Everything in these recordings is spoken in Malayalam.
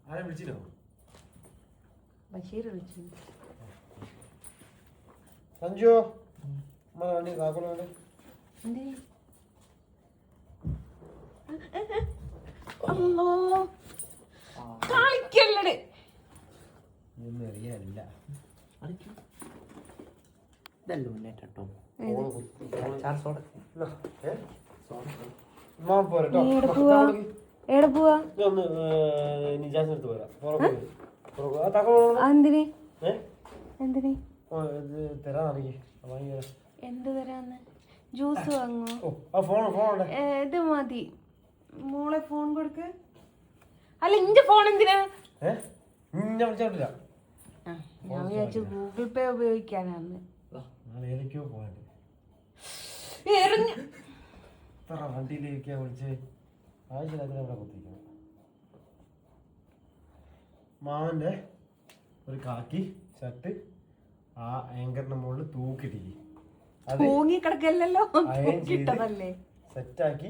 ആരെ വിളിച്ചിനോ? ബഷീർ വിളിച്ചു. സഞ്ജു കാക്കോളെ കളിക്കല്ലേ ഒന്നും അറിയാനില്ല. ഇതല്ലോ മുന്നേറ്റോ എവിടെ പോവാ? എന്തിന് എന്ത് തരാന്ന്? ജ്യൂസ് വാങ്ങോ? ഇത് മതി. മോളെ ഫോൺ കൊടുക്ക്. അല്ല ഇന്റെ ഫോൺ എന്തിനാ? ഞാൻ വിചാരിച്ചു ഗൂഗിൾ പേ ഉപയോഗിക്കാനാന്ന്. വണ്ടിയിലേക്കാ വിളിച്ച് ആവശ്യമില്ലാത്ത കുത്തിക്കണം. മാമന്റെ ഒരു കാക്കി ഷർട്ട് ആ ആങ്കറിന്റെ മുകളിൽ തൂക്കിട്ടില്ലേ, തൂങ്ങി കിടക്കല്ലോ, കിട്ടതല്ലേ സെറ്റാക്കി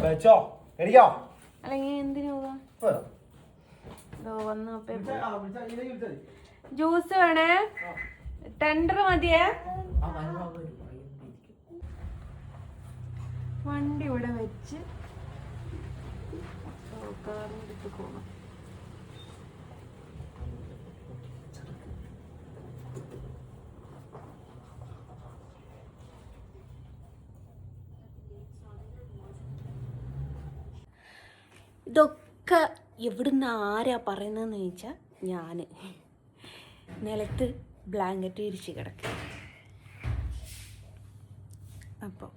വെച്ചോ. എടിക്കോ അല്ലെങ്കിൽ എന്തിനു പോവാ? ജ്യൂസ് വേണേ, ടെൻഡർ മതിയേ. വണ്ടി ഇവിടെ വെച്ച് എടുത്ത് പോകാം. ഇതൊക്കെ എവിടുന്ന് ആരാ പറയുന്നതെന്ന് ചോദിച്ചാൽ ഞാൻ നിലത്ത് ബ്ലാങ്കറ്റ് വിരിച്ച് കിടക്കുക. അപ്പോൾ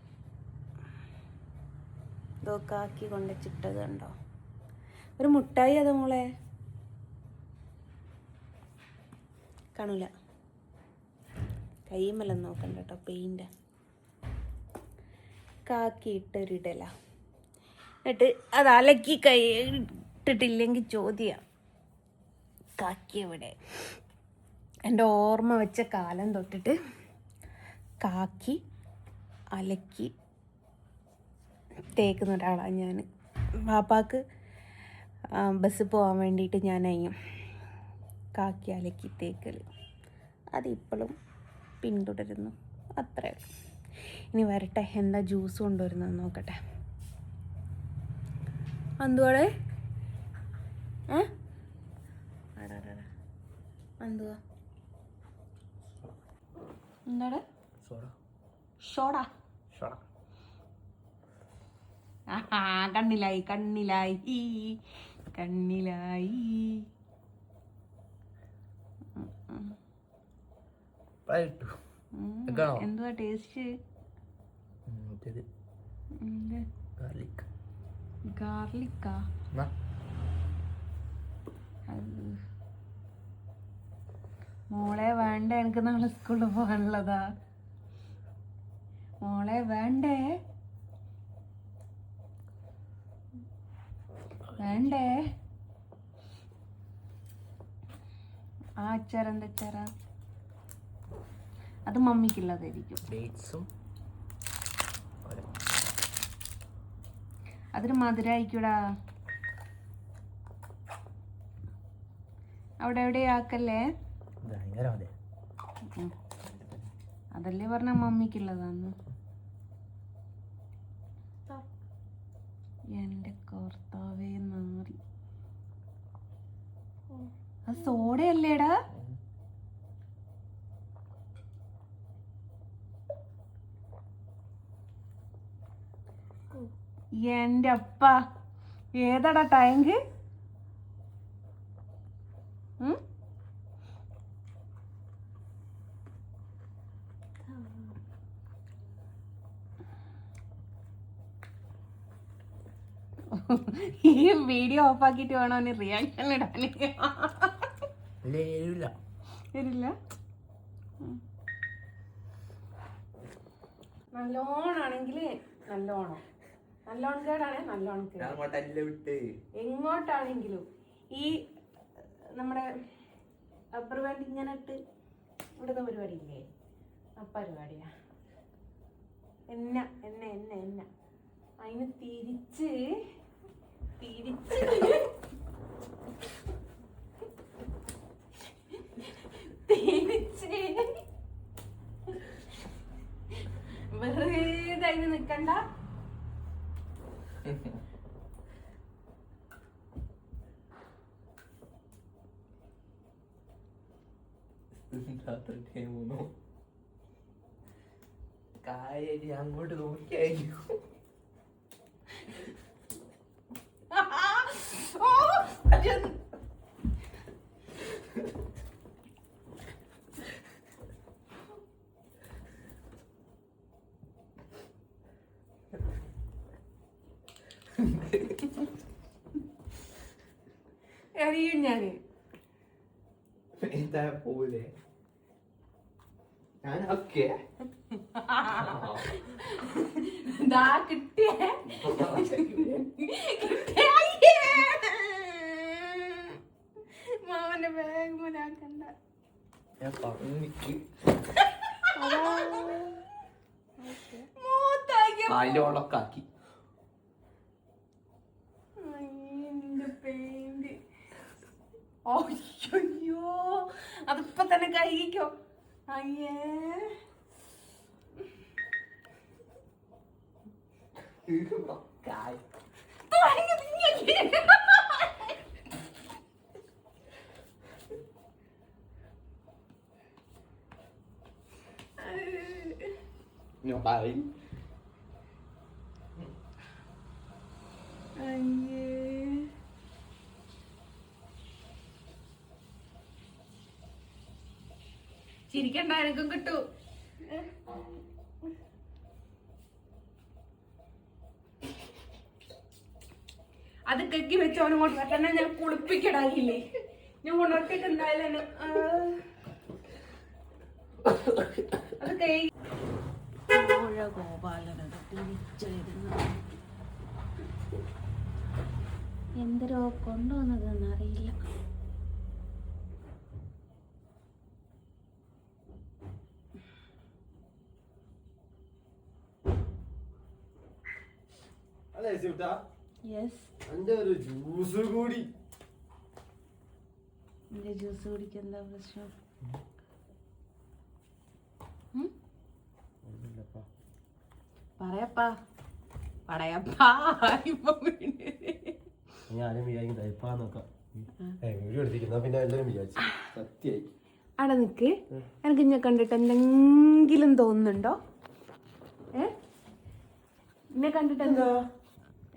ഇതൊക്കെ ആക്കി കൊണ്ടുവച്ചിട്ടത് കണ്ടോ? ഒരു മുട്ടായി അത് മോളെ കാണൂല. കൈമല്ല നോക്കണ്ട കേട്ടോ, പെയിൻ്റ് കാക്കിയിട്ടൊരിടല. എന്നിട്ട് അത് അലക്കി കൈ ഇട്ടിട്ടില്ലെങ്കിൽ ചോദ്യം കാക്കി എവിടെ? എൻ്റെ ഓർമ്മ വെച്ച കാലം തൊട്ടിട്ട് കാക്കി അലക്കി തേക്കുന്ന ഒരാളാണ് ഞാൻ. പാപ്പാക്ക് ബസ് പോകാൻ വേണ്ടിയിട്ട് ഞാൻ അയ്യും കാക്കി അലക്കി തേക്കൽ. അതിപ്പോഴും പിന്തുടരുന്നു. അത്രേ ഉള്ളൂ. ഇനി വരട്ടെ, എന്താ ജ്യൂസ് കൊണ്ടുവരുന്നത് നോക്കട്ടെ. എന്തുവാടെ? എന്തുവാ? എന്താടെ? ഷോടാ. കണ്ണിലായി കണ്ണിലായി കണ്ണിലായി. എന്തുവാ ടേസ്റ്റ്? ഗാർലിക്കാ? മോളെ വേണ്ട, എനിക്ക് നാളെ സ്കൂളിൽ പോകാനുള്ളതാ. മോളെ വേണ്ടേ? വേണ്ടേ? ആ അച്ചാർ എന്താ അച്ചാറാ? അത് മമ്മിക്കുള്ളതായിരിക്കും. അതൊരു മധുരമായിക്കൂടാ. അവിടെ എവിടെയാക്കല്ലേ? അതല്ലേ പറഞ്ഞ മമ്മിക്കുള്ളതാന്ന്. എന്റെ കർത്താവേ നാറി. അത് സോഡയല്ലേടാ? എന്റെ അപ്പ, ഏതാടാ ടാങ്ക്? ഈ വീഡിയോ ഓഫാക്കിട്ട് വേണോ റിയാക്ഷൻ ഇടാൻ? വരില്ല. നല്ലോണാണെങ്കിൽ നല്ലോണം, നല്ലോണം കേടാണേ നല്ലോണം കേട്. എങ്ങോട്ടാണെങ്കിലും ഈ നമ്മുടെ റബ്ബർ ബാൻഡ് ഇങ്ങനെ ഇട്ട് ഇവിടുന്ന പരിപാടി ഇല്ലേ, ആ പരിപാടിയാ. എന്ന എന്ന എന്ന എന്ന അതിന് തിരിച്ച് തിരിച്ച് രാത്രി ടൈം ഒന്നോ കാര്യം അങ്ങോട്ട് നോക്കിയായിരിക്കും. അറിയും ഞാന് എന്താ പോലെ ഞാൻ ഓക്കെ ദാ കിട്ടിയേ മാമന്റെ ബാഗ് മുനാക്കണ്ട. ഞാൻ പറഞ്ഞു കാലോളൊക്കെ ആക്കി. അയ്യോ അതിപ്പോ തന്നെ കഴിക്കോ. അയ്യേ കായ് ngapain? ചിരിക്കണ്ട, എനിക്കും കിട്ടൂ. അത് കെക്കി വെച്ച് അവനും കൊണ്ട് തന്നെ ഞാൻ കുളിപ്പിക്കടായില്ലേ. ഞാൻ ഉണർത്തിട്ട് എന്തായാലും അത് കൈ ഗോപാലനത് തിരിച്ചെഴുതുന്നു. എന്തരോ കൊണ്ടുവന്നതെന്ന് അറിയില്ല. അല്ലേ സിട്ടാ? യെസ്, എന്റെ ഒരു ജ്യൂസ് കൂടി. എന്റെ ജ്യൂസ് കുടിക്കാൻ എന്താ പ്രശ്നം? പറയപ്പാ പറയപ്പാ. ഞാനും വിചാരിക്കും തയ്പ്പാന്നൊക്കാം. വീഡിയോ എടുത്തിരിക്കുന്ന പിന്നെ എല്ലാവരും വിചാരിച്ചു സത്യായി. അവിടെ നിക്ക്, എനിക്ക് ഇന്നെ കണ്ടിട്ട് എന്തെങ്കിലും തോന്നുന്നുണ്ടോ? എന്നെ കണ്ടിട്ട് എന്താ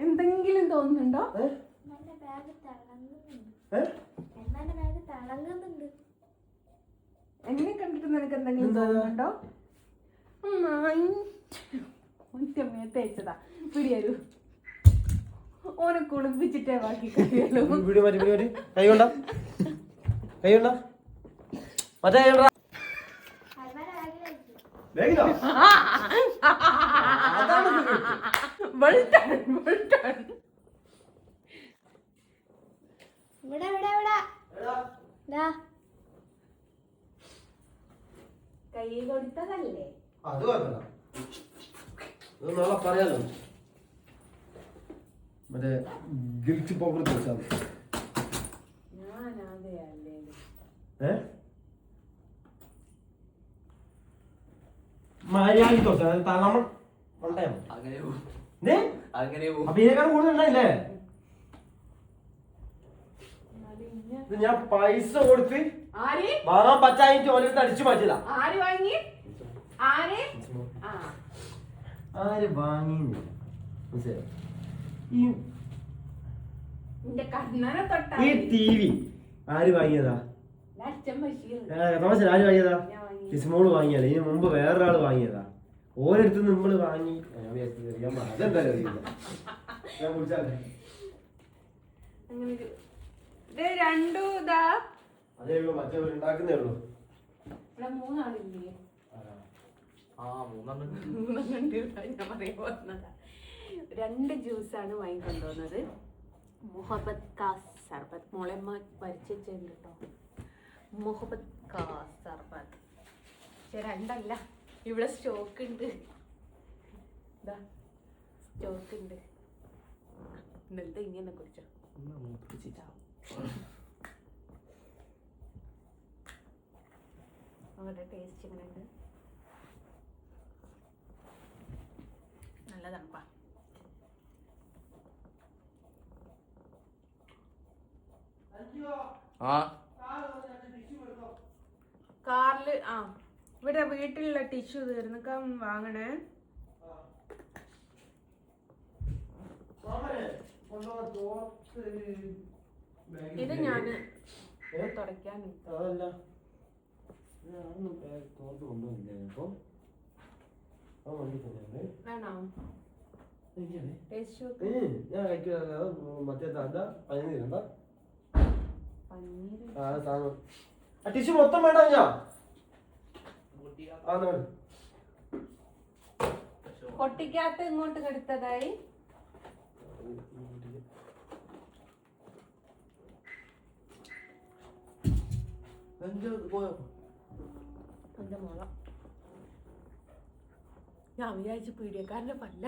എന്തെങ്കിലും തോന്നുന്നുണ്ടോ? എന്നെ കണ്ടിട്ട് നിനക്ക് എന്തെങ്കിലും തോന്നുന്നുണ്ടോ? തേച്ചതാ പിടിയാലു. ഓനെ കുളിപ്പിച്ചിട്ടേ ബാക്കി കഴിയുള്ളൂ. കൈകൊണ്ട കൈകൊണ്ട മറ്റേ കൈകൊണ്ട. കൈ കൊടുത്തതല്ലേ? അത് കുഴപ്പമില്ല, അത് നാളെ പറയാലോ. മറ്റേ ഗിൽറ്റ് പൗഡർ തേച്ചാൽ മര്യാദ നമ്മൾ അപ്പൊ ഇതിനേക്കാൾ കൂടുതൽ ഉണ്ടായില്ലേ? ഞാൻ പൈസ കൊടുത്ത് വാങ്ങാൻ പറ്റായിട്ട് ഓരോരുത്തർ അടിച്ചു മാറ്റിയതാ. ആര് വാങ്ങി? ആര് വാങ്ങി? ഈ ടി വി ആര് വാങ്ങിയതാ? തമാശ, ആര് വാങ്ങിയതാ? ഇസ്മോള് വാങ്ങിയതാ. ഇതിന് മുമ്പ് വേറൊരാള് വാങ്ങിയതാ. ഓരോരുത്തർ നമ്മള് വാങ്ങി. അതെന്തായാലും അറിയില്ല. ഞാൻ കുടിച്ചാലേ രണ്ടു ഇതാ അതേ ഉള്ളൂ, മറ്റേ ഉണ്ടാക്കുന്നേ ഉള്ളൂ. ഇവിടെ മൂന്നാളില്ലേ? രണ്ട് ജ്യൂസാണ് വാങ്ങിക്കൊണ്ടുവന്നത്. മുഹബത്ത് കാ സർബത്ത് മോളമ്മ പരിചയിച്ചിട്ടുണ്ട് കേട്ടോ. മുഹബത്ത് കാ സർബത്ത്. പക്ഷെ രണ്ടല്ല, ഇവിടെ സ്റ്റോക്ക് ഉണ്ട്. സ്റ്റോക്ക് ഉണ്ട്. ഇന്നലത്തെ ഇങ്ങനെ കുറിച്ചോ അവരുടെ ടേസ്റ്റ് ഇങ്ങനെ ഉണ്ട്. നല്ല തണുപ്പാ. കാറില് ഇവിടെ വീട്ടിലുള്ള ടിഷ്യൂ തീർന്നൊക്കെ വാങ്ങണേ. ഇത് ഞാന് തുടയ്ക്കാൻ അതല്ല തോർത്ത് കൊണ്ടുവന്നില്ലേ അപ്പൊ ആ വണ്ടി തന്നെ വേണോ ടേസ്റ്റ് ഞാൻ കഴിക്കുക മറ്റേ താണ്ട പനിനീർ കണ്ട പനീർ സാധനം ആ ടിഷ്യൂ മൊത്തം വേണ്ട ഞാൻ പൊട്ടിക്കകത്ത് ഇങ്ങോട്ട് കെടുത്തതായി. എന്റെ മോള ഞാൻ വിചാരിച്ചു പീഡിയക്കാരന്റെ പല്ല.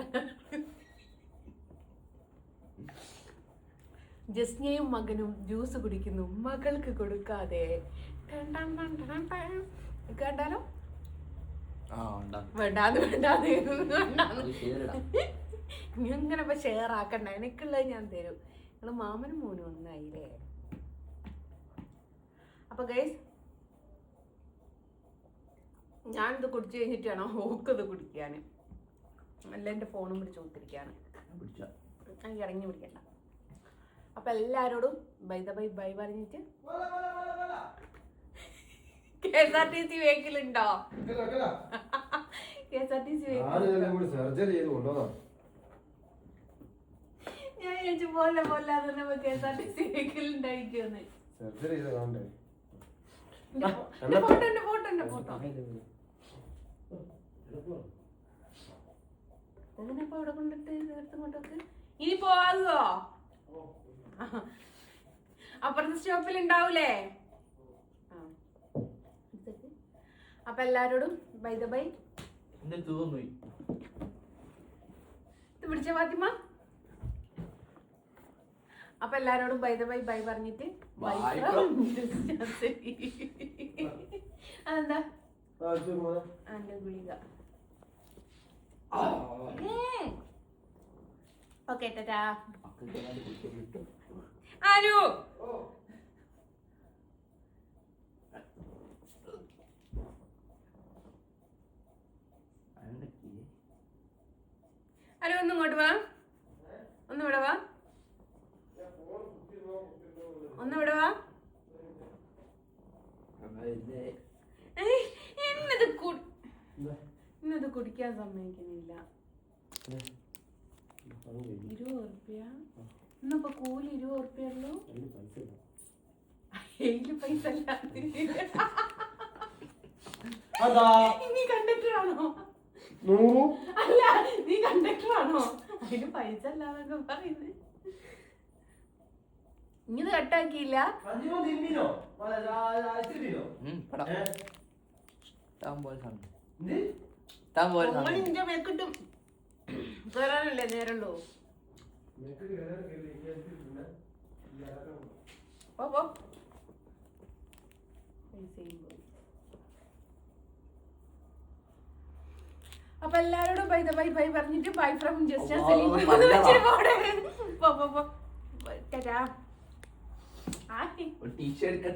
ജസ്നയും മകനും ജ്യൂസ് കുടിക്കുന്നു, മകൾക്ക് കൊടുക്കാതെ. കണ്ടാലോ ഇങ്ങനെ ഇപ്പൊ ഷെയർ ആക്കണ്ട, എനിക്കുള്ളത് ഞാൻ തരും. നിങ്ങള് മാമനും മോനും ഒന്നായില്ലേ. അപ്പൊ ഗൈസ് ഞാനിത് കുടിച്ചു കഴിഞ്ഞിട്ടാണോ ഓക്കത് കുടിക്കാന്, അല്ല എന്റെ ഫോണും പിടിച്ച് കൊടുത്തിരിക്കാണ്. ഇറങ്ങി പിടിക്കണ്ട. അപ്പൊ എല്ലാരോടും ബൈ പറഞ്ഞിട്ട് KSRTC വെഹിക്കിളുണ്ടോ? KSRTC ഞാൻ ചോദിച്ചു പോലെ KSRTC വെഹിക്കിൾ ഉണ്ടായിരിക്കുമെന്ന്. ഫോട്ടോ അതിനപ്പോ അവിടെ കൊണ്ടിട്ട് എടുത്തുകൊണ്ടൊക്കെ ഇനി പോവാതോ അപ്പുറത്തെ സ്റ്റോപ്പിൽ ഉണ്ടാവൂലേ. അപ്പൊ എല്ലാരോടും ബൈ ഇത് പിടിച്ച ഫാത്തിമ. അപ്പൊ എല്ലാരോടും ബൈ പറഞ്ഞിട്ട് അതെന്താ എന്റെ ഗുളിക. ഓക്കെ ടാറ്റാ. ആരു ആരു ഒന്നും ഇങ്ങോട്ട് വാ, ഒന്ന് ഇവിടെ വാ, ഒന്ന് ഇവിടെ വാ. ഇന്നത് കുടിക്കാൻ സമ്മതിക്കുന്നില്ല. 20 ഉറുപ്പ്യ ഇന്നിപ്പോ കൂലി 20 ഉറുപ്പ്യുള്ളൂ. കയ്യില് പൈസ നീ കണ്ടക്ടറാണോ? അല്ല നീ കണ്ടക്ടറാണോ? അതിന് പൈസ അല്ലാന്നൊക്കെ പറയുന്നത്. ഇങ്ങനെ കട്ടാക്കിയില്ല. നിന്റെ മേക്കിട്ടും കേറാനല്ലേ നേരമുള്ളൂ. അപ്പൊ എല്ലാരോടും ബൈ പറഞ്ഞിട്ട് bye from just tata. T shirt